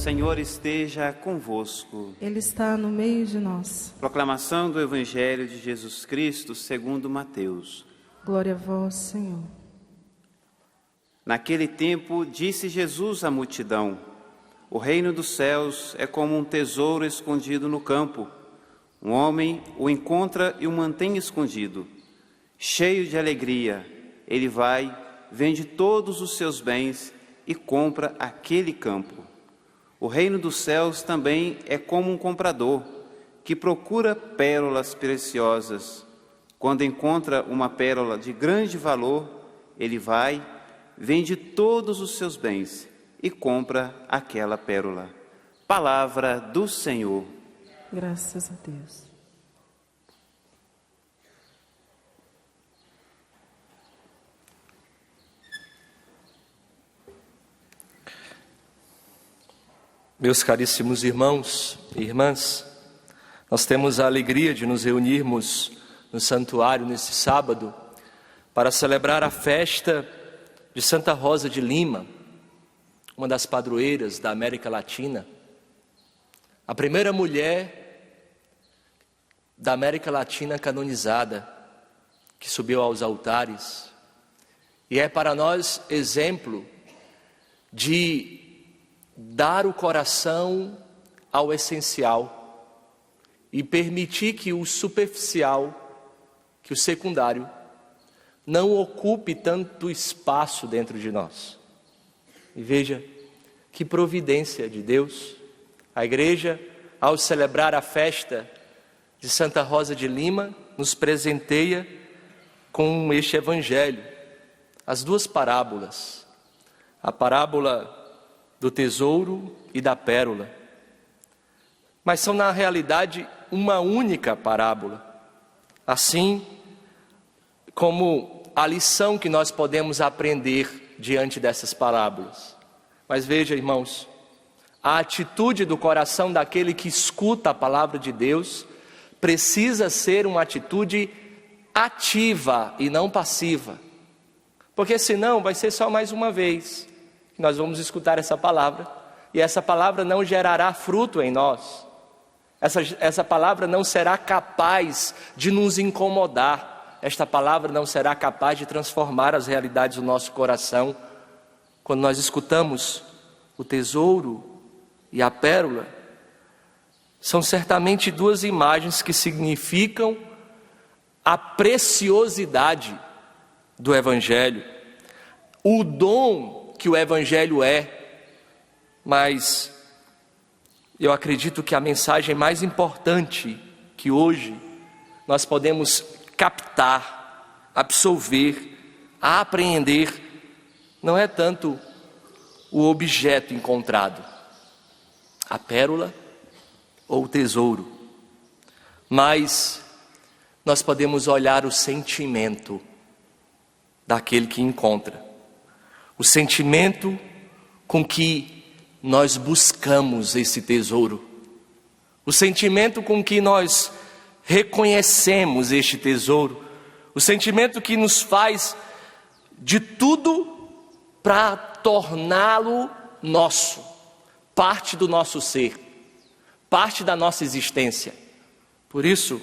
Senhor esteja convosco. Ele está no meio de nós. Proclamação do Evangelho de Jesus Cristo segundo Mateus. Glória a vós, Senhor. Naquele tempo, disse Jesus à multidão: o reino dos céus é como um tesouro escondido no campo. Um homem o encontra e o mantém escondido. Cheio de alegria, ele vai, vende todos os seus bens e compra aquele campo. O reino dos céus também é como um comprador que procura pérolas preciosas. Quando encontra uma pérola de grande valor, ele vai, vende todos os seus bens e compra aquela pérola. Palavra do Senhor. Graças a Deus. Meus caríssimos irmãos e irmãs, nós temos a alegria de nos reunirmos no santuário nesse sábado para celebrar a festa de Santa Rosa de Lima, uma das padroeiras da América Latina, a primeira mulher da América Latina canonizada, que subiu aos altares, e é para nós exemplo de dar o coração ao essencial e permitir que o superficial, que o secundário, não ocupe tanto espaço dentro de nós. E veja que providência de Deus. A igreja, ao celebrar a festa de Santa Rosa de Lima, nos presenteia com este evangelho, as duas parábolas, a parábola do tesouro e da pérola, mas são na realidade uma única parábola, assim como a lição que nós podemos aprender diante dessas parábolas. Mas veja, irmãos, a atitude do coração daquele que escuta a palavra de Deus precisa ser uma atitude ativa e não passiva, porque senão vai ser só mais uma vez que nós vamos escutar essa palavra, e essa palavra não gerará fruto em nós. Essa palavra não será capaz de nos incomodar. Esta palavra não será capaz de transformar as realidades do nosso coração. Quando nós escutamos o tesouro e a pérola, são certamente duas imagens que significam a preciosidade do Evangelho, o dom que o Evangelho é, mas eu acredito que a mensagem mais importante que hoje nós podemos captar, absorver, apreender, não é tanto o objeto encontrado, a pérola ou o tesouro, mas nós podemos olhar o sentimento daquele que encontra. O sentimento com que nós buscamos esse tesouro, o sentimento com que nós reconhecemos este tesouro, o sentimento que nos faz de tudo para torná-lo nosso, parte do nosso ser, parte da nossa existência. Por isso,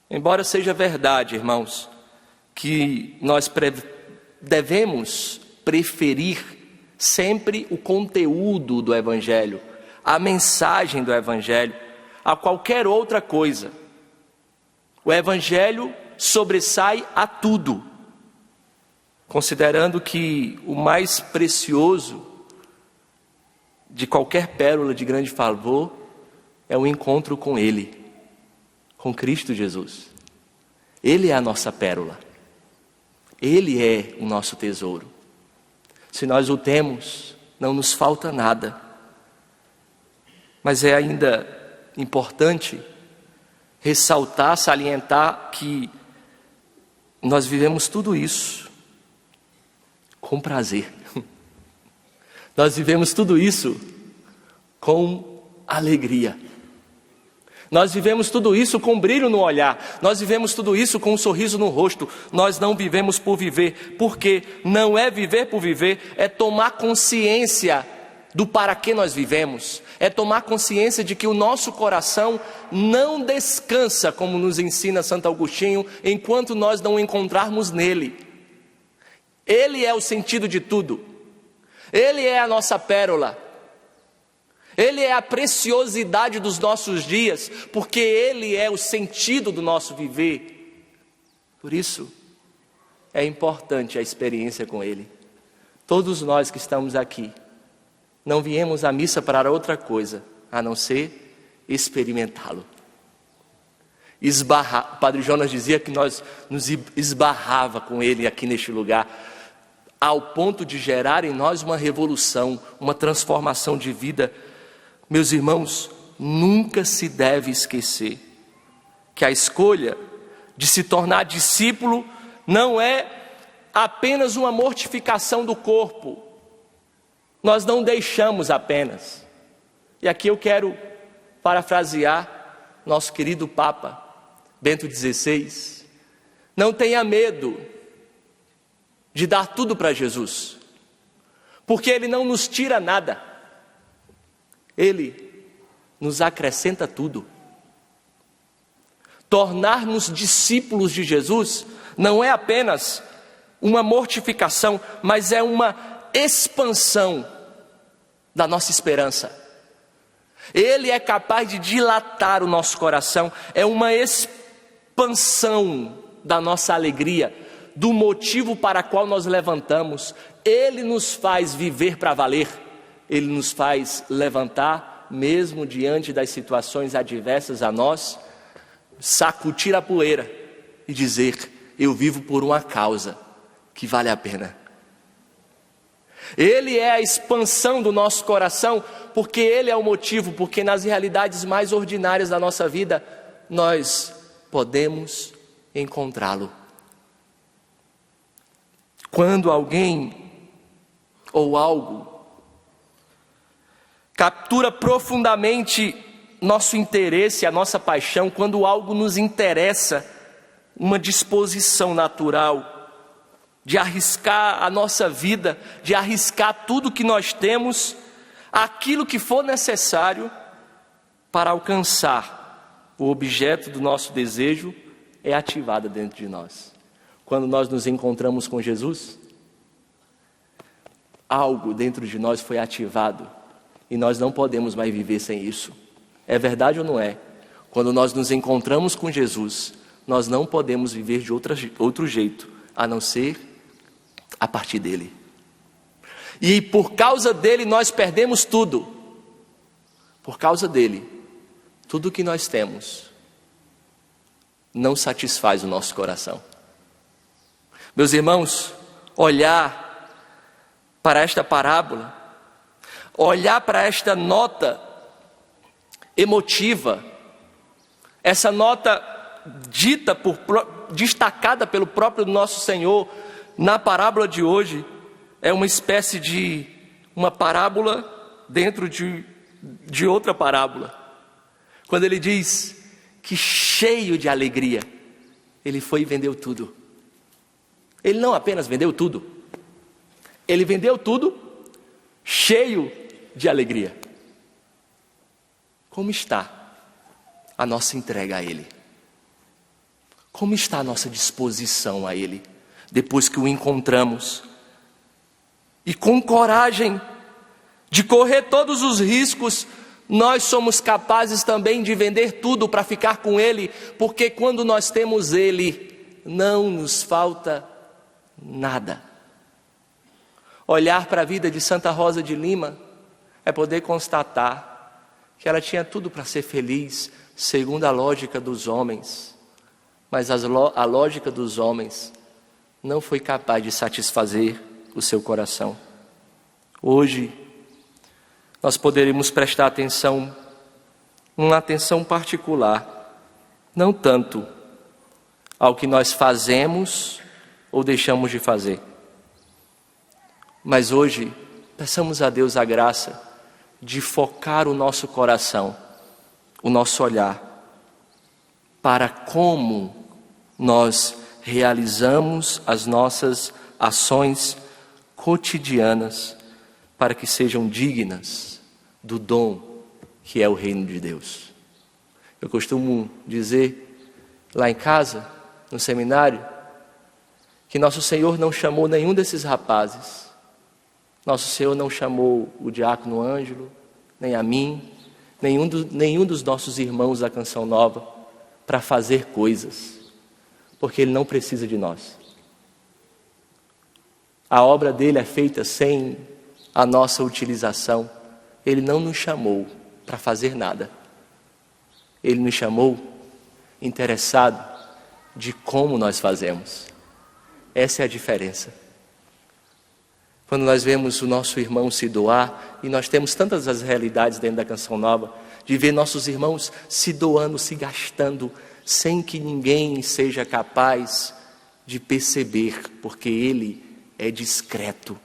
embora seja verdade, irmãos, que nós devemos preferir sempre o conteúdo do Evangelho, a mensagem do Evangelho, a qualquer outra coisa. O Evangelho sobressai a tudo, considerando que o mais precioso de qualquer pérola de grande valor é o encontro com Ele, com Cristo Jesus. Ele é a nossa pérola. Ele é o nosso tesouro. Se nós o temos, não nos falta nada. Mas é ainda importante ressaltar, salientar que nós vivemos tudo isso com prazer. Nós vivemos tudo isso com alegria. Nós vivemos tudo isso com brilho no olhar. Nós vivemos tudo isso com um sorriso no rosto. Nós não vivemos por viver, porque não é viver por viver, é tomar consciência do para que nós vivemos, é tomar consciência de que o nosso coração não descansa, como nos ensina Santo Agostinho, enquanto nós não encontrarmos nele. Ele é o sentido de tudo, ele é a nossa pérola, ele é a preciosidade dos nossos dias, porque ele é o sentido do nosso viver. Por isso, é importante a experiência com ele. Todos nós que estamos aqui, não viemos à missa para outra coisa, a não ser experimentá-lo. O Padre Jonas dizia que nós nos esbarrava com ele aqui neste lugar, ao ponto de gerar em nós uma revolução, uma transformação de vida. Meus irmãos, nunca se deve esquecer que a escolha de se tornar discípulo não é apenas uma mortificação do corpo. Nós não deixamos apenas. E aqui eu quero parafrasear nosso querido Papa Bento XVI. Não tenha medo de dar tudo para Jesus, porque Ele não nos tira nada, Ele nos acrescenta tudo. Tornar-nos discípulos de Jesus não é apenas uma mortificação, mas é uma expansão da nossa esperança. Ele é capaz de dilatar o nosso coração, é uma expansão da nossa alegria, do motivo para qual nós levantamos. Ele nos faz viver para valer, ele nos faz levantar, mesmo diante das situações adversas a nós, sacudir a poeira e dizer: eu vivo por uma causa que vale a pena. Ele é a expansão do nosso coração, porque Ele é o motivo, porque nas realidades mais ordinárias da nossa vida, nós podemos encontrá-lo. Quando alguém ou algo captura profundamente nosso interesse, a nossa paixão, quando algo nos interessa, uma disposição natural de arriscar a nossa vida, de arriscar tudo que nós temos, aquilo que for necessário para alcançar o objeto do nosso desejo, é ativada dentro de nós. Quando nós nos encontramos com Jesus, algo dentro de nós foi ativado e nós não podemos mais viver sem isso. É verdade ou não é? Quando nós nos encontramos com Jesus, nós não podemos viver de outro jeito, a não ser a partir dele. E por causa dele nós perdemos tudo. Por causa dele, tudo que nós temos não satisfaz o nosso coração. Meus irmãos, olhar para esta parábola, olhar para esta nota emotiva, essa nota destacada pelo próprio nosso Senhor na parábola de hoje, é uma espécie de uma parábola dentro de outra parábola. Quando ele diz que, cheio de alegria, ele foi e vendeu tudo. Ele não apenas vendeu tudo, ele vendeu tudo cheio de alegria. Como está a nossa entrega a Ele? Como está a nossa disposição a Ele, depois que o encontramos? E com coragem de correr todos os riscos, nós somos capazes também de vender tudo para ficar com Ele, porque quando nós temos Ele, não nos falta nada. Olhar para a vida de Santa Rosa de Lima é poder constatar que ela tinha tudo para ser feliz, segundo a lógica dos homens, mas a lógica dos homens não foi capaz de satisfazer o seu coração. Hoje, nós poderíamos prestar atenção, uma atenção particular, não tanto ao que nós fazemos ou deixamos de fazer, mas hoje, peçamos a Deus a graça de focar o nosso coração, o nosso olhar, para como nós realizamos as nossas ações cotidianas, para que sejam dignas do dom que é o reino de Deus. Eu costumo dizer lá em casa, no seminário, que nosso Senhor não chamou nenhum desses rapazes. Nosso Senhor não chamou o diácono Ângelo, nem a mim, nenhum dos nossos irmãos da Canção Nova para fazer coisas, porque Ele não precisa de nós. A obra dele é feita sem a nossa utilização. Ele não nos chamou para fazer nada. Ele nos chamou interessado de como nós fazemos. Essa é a diferença. Quando nós vemos o nosso irmão se doar, e nós temos tantas as realidades dentro da Canção Nova, de ver nossos irmãos se doando, se gastando, sem que ninguém seja capaz de perceber, porque ele é discreto,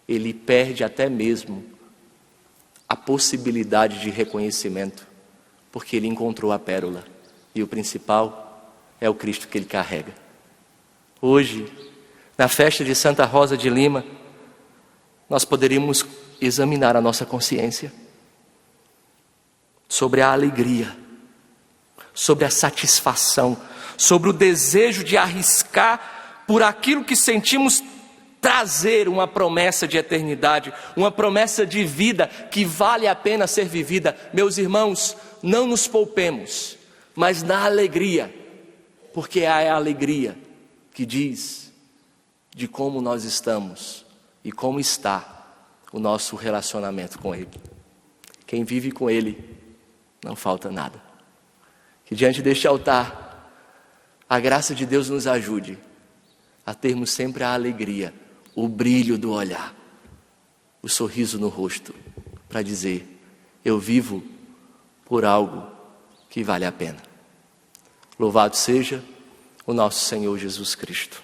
ele perde até mesmo a possibilidade de reconhecimento, porque ele encontrou a pérola, e o principal é o Cristo que ele carrega. Hoje, na festa de Santa Rosa de Lima, nós poderíamos examinar a nossa consciência sobre a alegria, sobre a satisfação, sobre o desejo de arriscar por aquilo que sentimos trazer uma promessa de eternidade, uma promessa de vida que vale a pena ser vivida. Meus irmãos, não nos poupemos, mas na alegria, porque é a alegria que diz de como nós estamos e como está o nosso relacionamento com Ele. Quem vive com Ele, não falta nada. Que diante deste altar, a graça de Deus nos ajude a termos sempre a alegria, o brilho do olhar, o sorriso no rosto, para dizer: eu vivo por algo que vale a pena. Louvado seja o nosso Senhor Jesus Cristo.